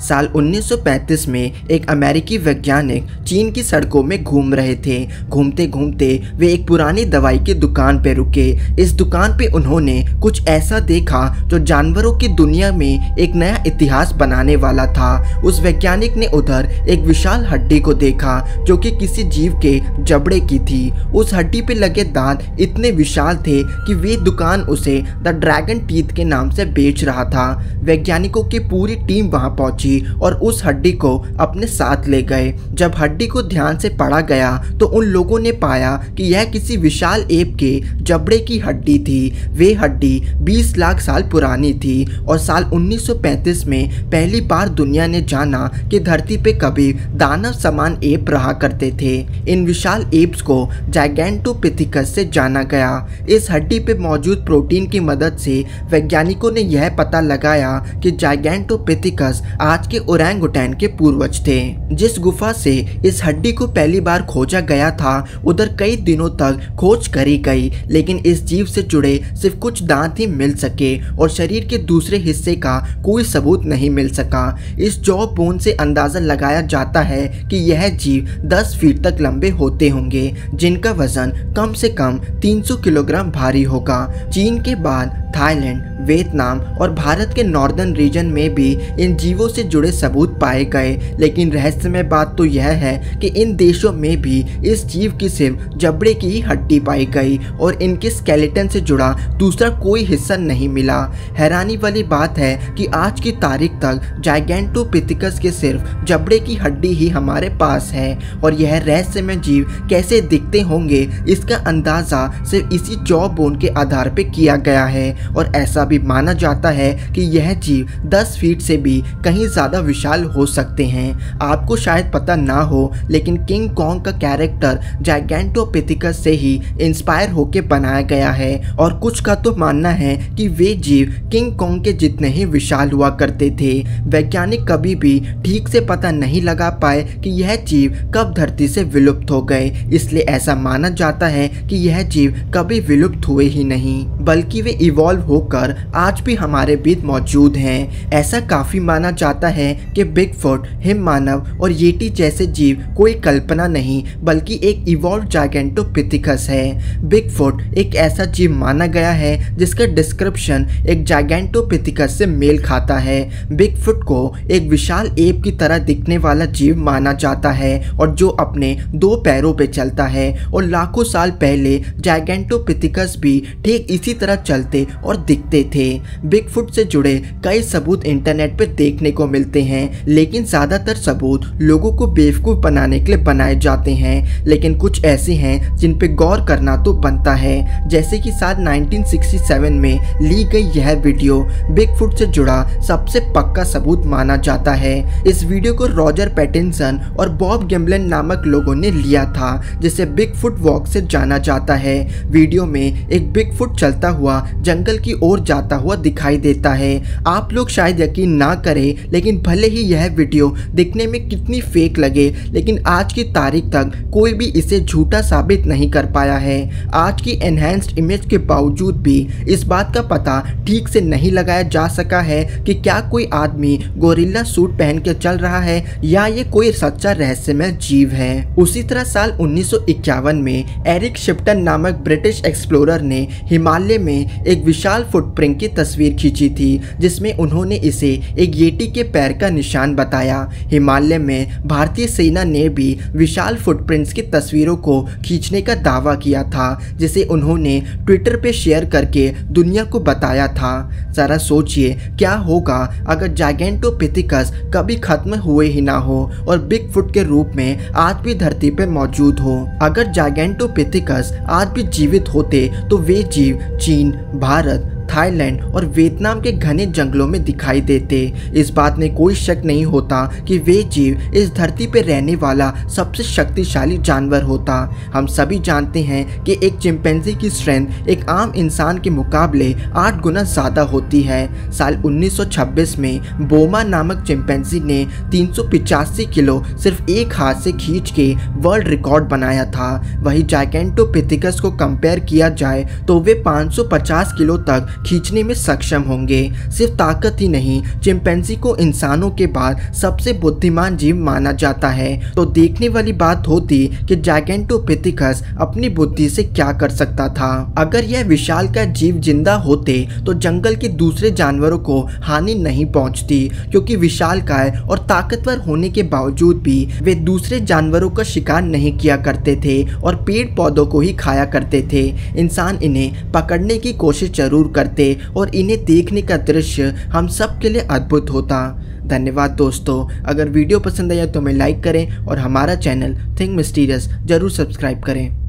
साल 1935 में एक अमेरिकी वैज्ञानिक चीन की सड़कों में घूम रहे थे। घूमते घूमते वे एक पुरानी दवाई की दुकान पे रुके। इस दुकान पे उन्होंने कुछ ऐसा देखा जो जानवरों की दुनिया में एक नया इतिहास बनाने वाला था। उस वैज्ञानिक ने उधर एक विशाल हड्डी को देखा जो कि किसी जीव के जबड़े की थी। उस हड्डी पे लगे दांत इतने विशाल थे कि वे दुकान उसे द ड्रैगन टीथ के नाम से बेच रहा था। वैज्ञानिकों की पूरी टीम वहां पहुंची और उस हड्डी को अपने साथ ले गए। जब हड्डी को ध्यान से पढ़ा गया तो उन लोगों ने पाया कि यह किसी विशाल एप के जबड़े की हड्डी थी। वे हड्डी 20 लाख साल पुरानी थी और साल 1935 में पहली बार दुनिया ने जाना कि धरती पे कभी दानव समान एप रहा करते थे। इन विशाल एप्स को जाइगैंटोपिथेकस से जाना गया। इस हड्डी पे मौजूद प्रोटीन की मदद से वैज्ञानिकों ने यह पता लगाया कि जाइगैंटोपिथेकस आज के ओरंगुटैन के पूर्वज थे। जिस गुफा से इस हड्डी को पहली बार खोजा गया था उधर कई दिनों तक खोज करी गई, लेकिन इस जीव से जुड़े सिर्फ कुछ दांत ही मिल सके और शरीर के दूसरे हिस्से का कोई सबूत नहीं मिल सका। इस जॉ बोन से अंदाजा लगाया जाता है कि यह जीव 10 फीट तक लंबे होते होंगे, जिनका वजन कम से कम 300 किलोग्राम भारी होगा। चीन के बाद थाईलैंड, वियतनाम और भारत के नॉर्दर्न रीजन में भी इन जीवों से जुड़े सबूत पाए गए, लेकिन रहस्यमय बात तो यह है कि इन देशों में भी इस जीव की सिर्फ जबड़े की ही हड्डी पाई गई और इनके स्केलेटन से जुड़ा दूसरा कोई हिस्सा नहीं मिला। हैरानी वाली बात है कि आज की तारीख तक जाइगैंटोपिथेकस के सिर्फ जबड़े की हड्डी ही हमारे पास है और यह रहस्यमय जीव कैसे दिखते होंगे इसका अंदाजा सिर्फ इसी जॉ बोन के आधार पर किया गया है और ऐसा भी माना जाता है कि यह जीव 10 फीट से भी कहीं ज्यादा विशाल हो सकते हैं। आपको शायद पता ना हो, लेकिन किंग कॉन्ग का कैरेक्टर जाइगैंटोपिथेकस से ही इंस्पायर होकर बनाया गया है और कुछ का तो मानना है कि वे जीव किंग कॉन्ग के जितने ही विशाल हुआ करते थे। वैज्ञानिक कभी भी ठीक से पता नहीं लगा पाए कि यह जीव कब धरती से विलुप्त हो गए, इसलिए ऐसा माना जाता है कि यह जीव कभी विलुप्त हुए ही नहीं, बल्कि वे इवॉल्व होकर आज भी हमारे बीच मौजूद हैं। ऐसा काफी माना जाता है कि बिगफुट, हिम मानव और येटी जैसे जीव कोई कल्पना नहीं बल्कि एक इवॉल्व जाइगैंटोपिथेकस है। बिगफुट एक ऐसा जीव माना गया है जिसका डिस्क्रिप्शन एक जाइगैंटोपिथेकस से मेल खाता है। बिगफुट को एक विशाल एप की तरह दिखने वाला जीव माना जाता है और जो अपने 2 पैरों पे चलता है और लाखों साल पहले जाइगैंटोपिथेकस भी ठीक इसी तरह चलते और दिखते थे। बिगफुट से जुड़े कई सबूत इंटरनेट पर देखने को मिलते हैं, लेकिन ज्यादातर सबूत लोगों को बेवकूफ बनाने के लिए बनाए जाते हैं, लेकिन कुछ ऐसे हैं जिन पे गौर करना तो बनता है। जैसे कि साल 1967 में ली गई यह वीडियो बिगफुट से जुड़ा सबसे पक्का सबूत माना जाता है। इस वीडियो को रॉजर पैटिंसन और बॉब गिम्बलन नामक लोगों ने लिया था, जिसे बिगफुट वॉक से जाना जाता है। वीडियो में एक बिगफुट चलता हुआ जंगल की ओर जाता हुआ दिखाई देता है। आप लोग शायद यकीन ना करें, लेकिन भले ही यह वीडियो दिखने में कितनी फेक लगे, लेकिन आज की तारीख तक कोई भी इसे झूठा साबित नहीं कर पाया है। आज की एनहांस्ड इमेज के बावजूद भी इस बात का पता ठीक से नहीं लगाया जा सका है कि क्या कोई आदमी गोरिल्ला सूट पहन के चल रहा है या ये कोई सच्चा रहस्यमय जीव है। उसी तरह साल 1951 में एरिक शिप्टन नामक ब्रिटिश एक्सप्लोरर ने हिमालय में एक विशाल फुटप्रिंट की तस्वीर खींची थी, जिसमें उन्होंने इसे एक येटी के पैर का निशान बताया। हिमालय में भारतीय सेना ने भी विशाल फुटप्रिंट्स की तस्वीरों को खींचने का दावा किया था, जिसे उन्होंने ट्विटर पे शेयर करके दुनिया को बताया था। जरा सोचिए क्या होगा अगर जाइगैंटोपिथेकस कभी खत्म हुए ही ना हो और बिगफुट के रूप में आज भी धरती पे मौजूद हो। अगर जाइगैंटोपिथेकस आज भी जीवित होते तो वे जीव चीन, भारत, थाईलैंड और वियतनाम के घने जंगलों में दिखाई देते। इस बात में कोई शक नहीं होता कि वे जीव इस धरती पर रहने वाला सबसे शक्तिशाली जानवर होता। हम सभी जानते हैं कि एक चिंपैंजी की स्ट्रेंथ एक आम इंसान के मुकाबले 8 गुना ज्यादा होती है। साल 1926 में बोमा नामक चिंपैंजी ने 385 किलो सिर्फ एक हाथ से खींच के वर्ल्ड रिकॉर्ड बनाया था। वही जाइगैंटोपिथेकस को कंपेयर किया जाए तो वे 550 किलो तक खींचने में सक्षम होंगे। सिर्फ ताकत ही नहीं, चिंपैंजी को इंसानों के बाद सबसे बुद्धिमान जीव माना जाता है। तो देखने वाली बात होती कि जायगेंटोपिथेकस अपनी बुद्धि से क्या कर सकता था। अगर यह विशालकाय जीव जिंदा होते तो जंगल के दूसरे जानवरों को हानि नहीं पहुंचती, क्योंकि विशालकाय और ताकतवर होने के बावजूद भी वे दूसरे जानवरों का शिकार नहीं किया करते थे और पेड़ पौधों को ही खाया करते थे। इंसान इन्हें पकड़ने की कोशिश जरूर करते और इन्हें देखने का दृश्य हम सब के लिए अद्भुत होता। धन्यवाद दोस्तों। अगर वीडियो पसंद आया तो हमें लाइक करें और हमारा चैनल थिंक मिस्टीरियस जरूर सब्सक्राइब करें।